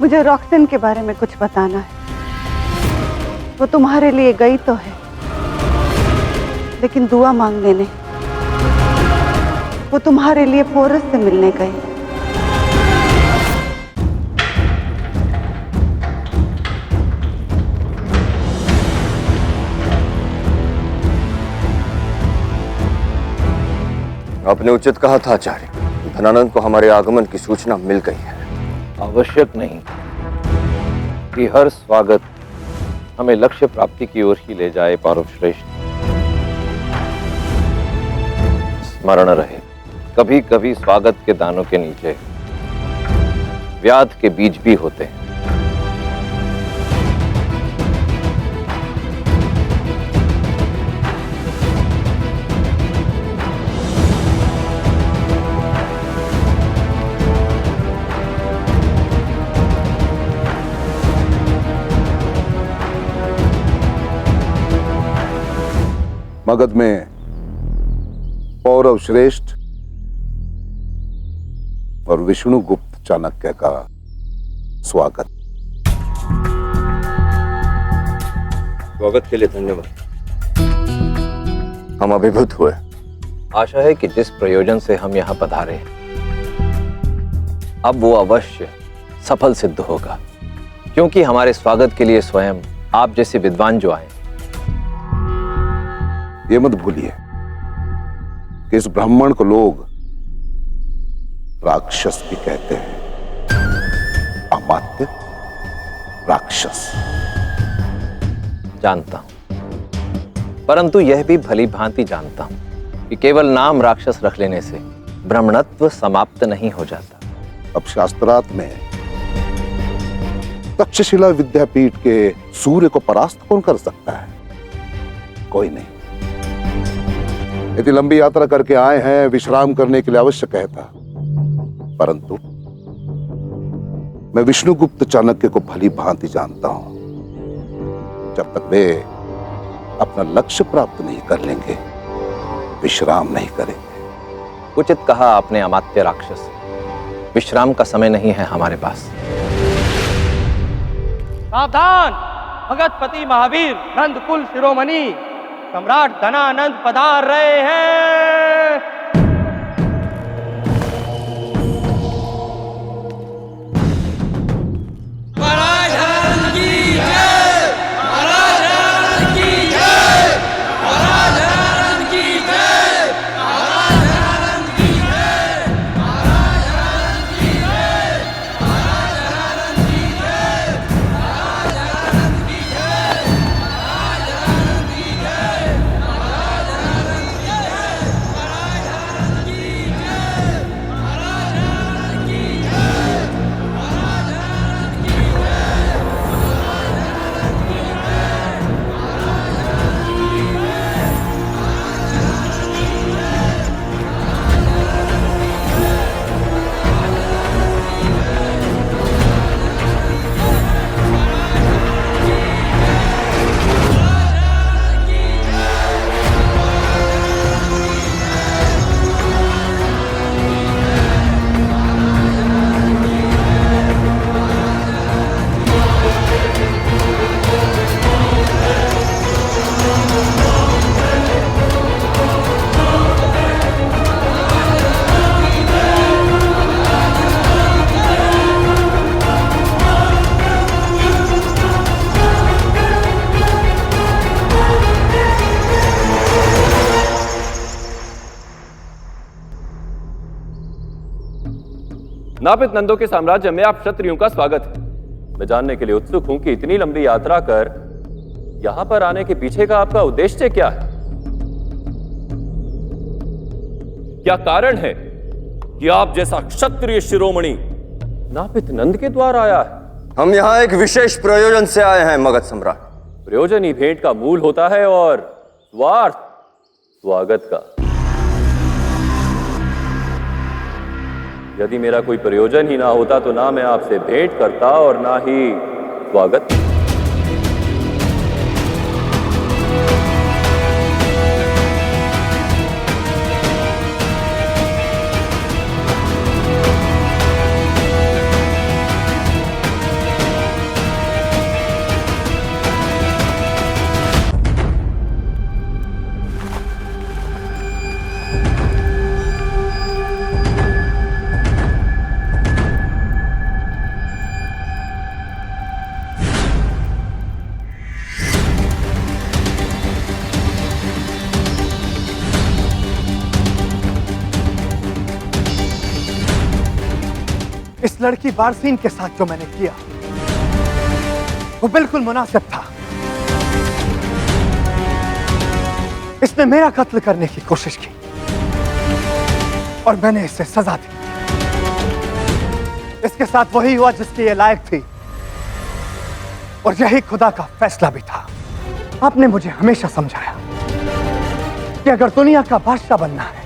मुझे रॉक्सन के बारे में कुछ बताना है। वो तुम्हारे लिए गई तो है, लेकिन दुआ मांगने नहीं। वो तुम्हारे लिए पोरस से मिलने गई। आपने उचित कहा था आचार्य, धनानंद को हमारे आगमन की सूचना मिल गई है। आवश्यक नहीं कि हर स्वागत हमें लक्ष्य प्राप्ति की ओर ही ले जाए। पारव श्रेष्ठ, स्मरण रहे, कभी कभी स्वागत के दानों के नीचे व्याध के बीज भी होते हैं। मगध में पौरव श्रेष्ठ और विष्णुगुप्त चाणक्य का स्वागत। स्वागत के लिए धन्यवाद। हम अभिभूत हुए। आशा है कि जिस प्रयोजन से हम यहाँ पधारे हैं, अब वो अवश्य सफल सिद्ध होगा, क्योंकि हमारे स्वागत के लिए स्वयं आप जैसे विद्वान जो आए। ये मत भूलिए कि इस ब्राह्मण को लोग राक्षस भी कहते हैं। अमात्य राक्षस। जानता हूं, परंतु यह भी भली भांति जानता हूं कि केवल नाम राक्षस रख लेने से ब्राह्मणत्व समाप्त नहीं हो जाता। अब शास्त्रार्थ में तक्षशिला विद्यापीठ के सूर्य को परास्त कौन कर सकता है? कोई नहीं। इतनी लंबी यात्रा करके आए हैं, विश्राम करने के लिए अवश्य कहता, परंतु मैं विष्णुगुप्त चाणक्य को भली भांति जानता हूं। जब तक वे अपना लक्ष्य प्राप्त नहीं कर लेंगे, विश्राम नहीं करेंगे। उचित कहा आपने अमात्य राक्षस। विश्राम का समय नहीं है हमारे पास। सावधान! भगतपति महावीर नंदकुल शिरोमणि सम्राट धनानंद पधार रहे हैं। नापित नंदों के साम्राज्य में आप क्षत्रियों का स्वागत है। मैं जानने के लिए उत्सुक हूं कि इतनी लंबी यात्रा कर यहां पर आने के पीछे का आपका उद्देश्य क्या है? क्या कारण है कि आप जैसा क्षत्रिय शिरोमणि नापित नंद के द्वार आया है? हम यहाँ एक विशेष प्रयोजन से आए हैं मगध सम्राट। प्रयोजन ही भेंट का मूल होता है और स्वार्थ स्वागत का। यदि मेरा कोई प्रयोजन ही ना होता तो ना मैं आपसे भेंट करता और ना ही स्वागत। उस लड़की बारसीन के साथ जो मैंने किया वो बिल्कुल मुनासिब था। इसने मेरा कत्ल करने की कोशिश की और मैंने इसे सजा दी। इसके साथ वही हुआ जिसकी ये लायक थी और यही खुदा का फैसला भी था। आपने मुझे हमेशा समझाया कि अगर दुनिया का बादशाह बनना है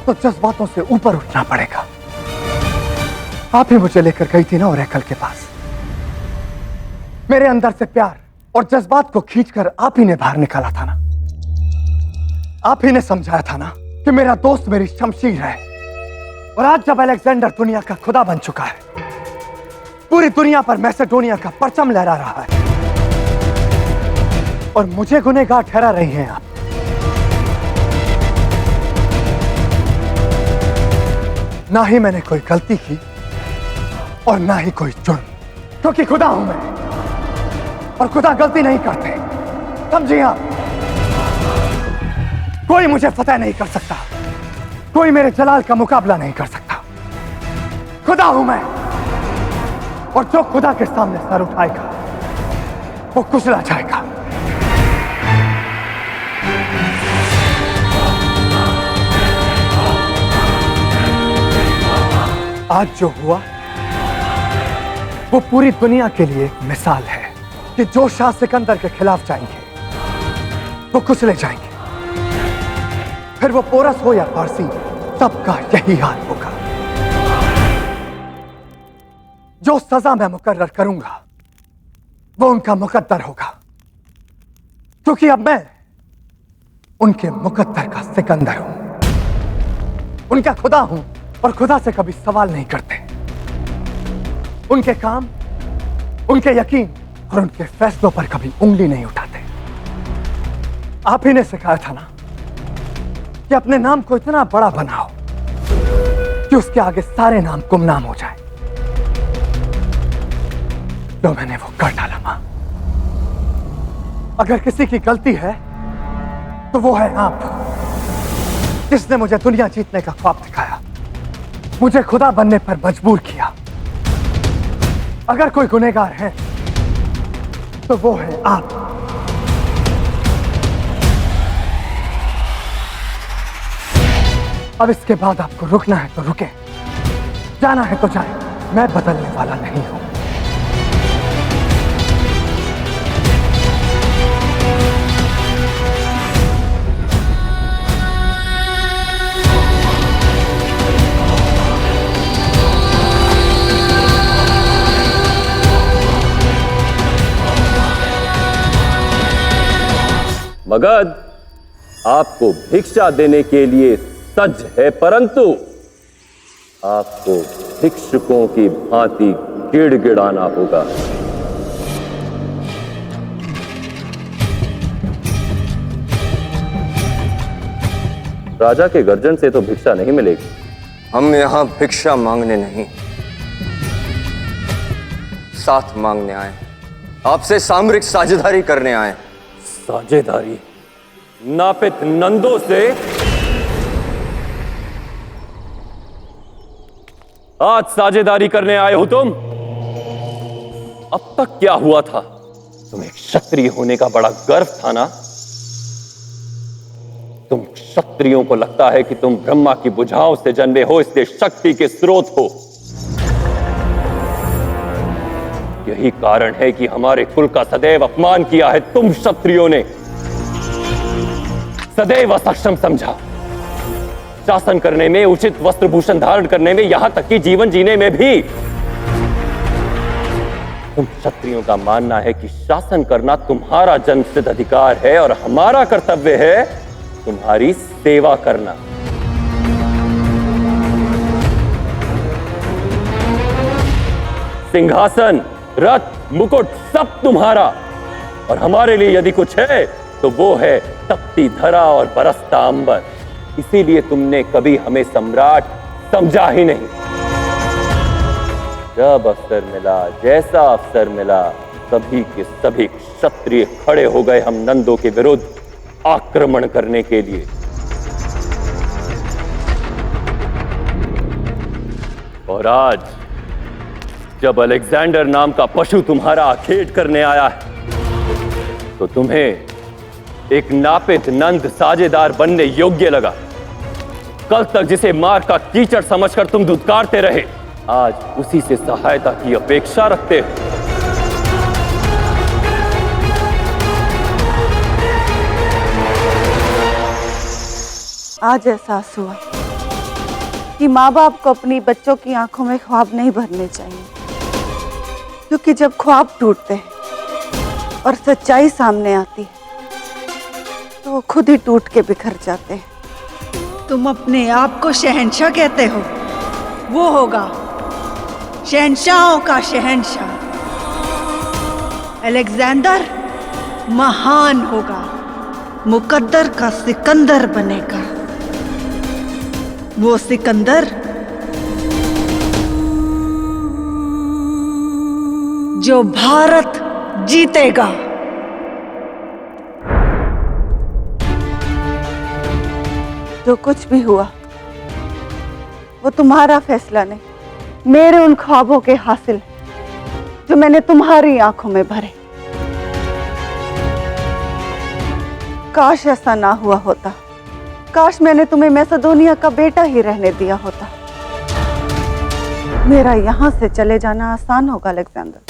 तो जज्बातों से ऊपर उठना पड़ेगा। आप ही मुझे लेकर गई थी ना ओरेकल के पास। मेरे अंदर से प्यार और जज्बात को खींचकर आप ही ने बाहर निकाला था ना। आप ही ने समझाया था ना कि मेरा दोस्त मेरी शमशीर है। और आज जब अलेक्जेंडर दुनिया का खुदा बन चुका है, पूरी दुनिया पर मैसेडोनिया का परचम लहरा रहा है और मुझे गुनहगार ठहरा रही हैं आप। ना ही मैंने कोई गलती की और ना ही कोई जुर्म, क्योंकि खुदा हूं मैं और खुदा गलती नहीं करते, समझिए आप। कोई मुझे फतेह नहीं कर सकता, कोई मेरे जलाल का मुकाबला नहीं कर सकता। खुदा हूं मैं और जो खुदा के सामने सर उठाएगा वो कुचला जाएगा। आज जो हुआ वो पूरी दुनिया के लिए एक मिसाल है कि जो शाह सिकंदर के खिलाफ जाएंगे वो कुचले जाएंगे। फिर वो पोरस हो या फारसी, सबका यही हाल होगा। जो सजा मैं मुकर्रर करूंगा वो उनका मुकद्दर होगा, क्योंकि अब मैं उनके मुकद्दर का सिकंदर हूं, उनका खुदा हूं और खुदा से कभी सवाल नहीं करते। उनके काम, उनके यकीन और उनके फैसलों पर कभी उंगली नहीं उठाते। आप ही ने सिखाया था ना कि अपने नाम को इतना बड़ा बनाओ कि उसके आगे सारे नाम गुमनाम हो जाए। तो मैंने वो कर डाला मां। अगर किसी की गलती है तो वो है आप, जिसने मुझे दुनिया जीतने का ख्वाब दिखाया, मुझे खुदा बनने पर मजबूर किया। अगर कोई गुनहगार है तो वो है आप। अब इसके बाद आपको रुकना है तो रुके, जाना है तो जाए। मैं बदलने वाला नहीं हूं। मगध आपको भिक्षा देने के लिए सज्ज है, परंतु आपको भिक्षुकों की भांति गिड़गिड़ाना होगा। राजा के गर्जन से तो भिक्षा नहीं मिलेगी। हम यहाँ भिक्षा मांगने नहीं, साथ मांगने आए, आपसे सामरिक साझेदारी करने आए। साझेदारी नापित नंदों से? आज साझेदारी करने आए हो तुम? अब तक क्या हुआ था? तुम्हें क्षत्रिय होने का बड़ा गर्व था ना? तुम क्षत्रियों को लगता है कि तुम ब्रह्मा की भुजाओं से जन्मे हो, इसलिए शक्ति के स्रोत हो। यही कारण है कि हमारे कुल का सदैव अपमान किया है तुम क्षत्रियों ने। सदैव असक्षम समझा, शासन करने में, उचित वस्त्र भूषण धारण करने में, यहां तक कि जीवन जीने में भी। तुम क्षत्रियों का मानना है कि शासन करना तुम्हारा जन्मसिद्ध अधिकार है और हमारा कर्तव्य है तुम्हारी सेवा करना। सिंहासन, रथ, मुकुट सब तुम्हारा, और हमारे लिए यदि कुछ है तो वो है तपती धरा और बरसता अंबर। इसीलिए तुमने कभी हमें सम्राट समझा ही नहीं। जब अवसर मिला, जैसा अवसर मिला, सभी के सभी क्षत्रिय खड़े हो गए हम नंदों के विरुद्ध आक्रमण करने के लिए। और आज जब अलेक्जेंडर नाम का पशु तुम्हारा आखेट करने आया है तो तुम्हें एक नापित नंद साझेदार बनने योग्य लगा। कल तक जिसे मार का कीचड़ समझकर तुम धुतकारते रहे, आज उसी से सहायता की अपेक्षा रखते हो। आज एहसास हुआ कि माँ बाप को अपनी बच्चों की आंखों में ख्वाब नहीं भरने चाहिए, क्योंकि जब ख्वाब टूटते हैं और सच्चाई सामने आती है तो वो खुद ही टूट के बिखर जाते हैं। तुम अपने आप को शहंशाह कहते हो, वो होगा शहंशाहों का शहंशाह। अलेक्जेंडर महान होगा, मुकद्दर का सिकंदर बनेगा। वो सिकंदर जो भारत जीतेगा। जो कुछ भी हुआ वो तुम्हारा फैसला नहीं, मेरे उन ख्वाबों के हासिल जो मैंने तुम्हारी आंखों में भरे। काश ऐसा ना हुआ होता, काश मैंने तुम्हें मैसेडोनिया का बेटा ही रहने दिया होता। मेरा यहां से चले जाना आसान होगा अलेक्जेंडर,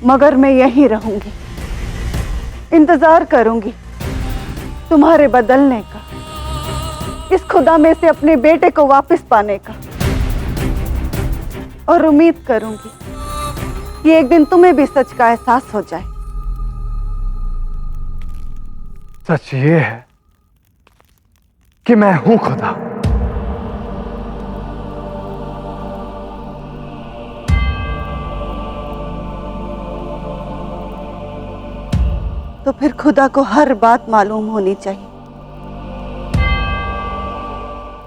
मगर मैं यहीं रहूंगी, इंतजार करूंगी तुम्हारे बदलने का, इस खुदा में से अपने बेटे को वापस पाने का, और उम्मीद करूंगी कि एक दिन तुम्हें भी सच का एहसास हो जाए। सच ये है कि मैं हूं खुदा। तो फिर खुदा को हर बात मालूम होनी चाहिए।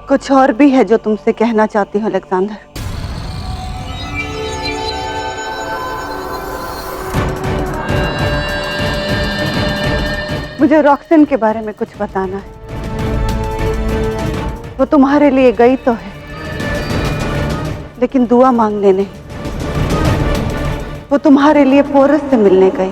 कुछ और भी है जो तुमसे कहना चाहती हूँ अलेक्जेंडर। मुझे रॉक्सन के बारे में कुछ बताना है। वो तुम्हारे लिए गई तो है, लेकिन दुआ मांगने नहीं। वो तुम्हारे लिए पोरस से मिलने गई।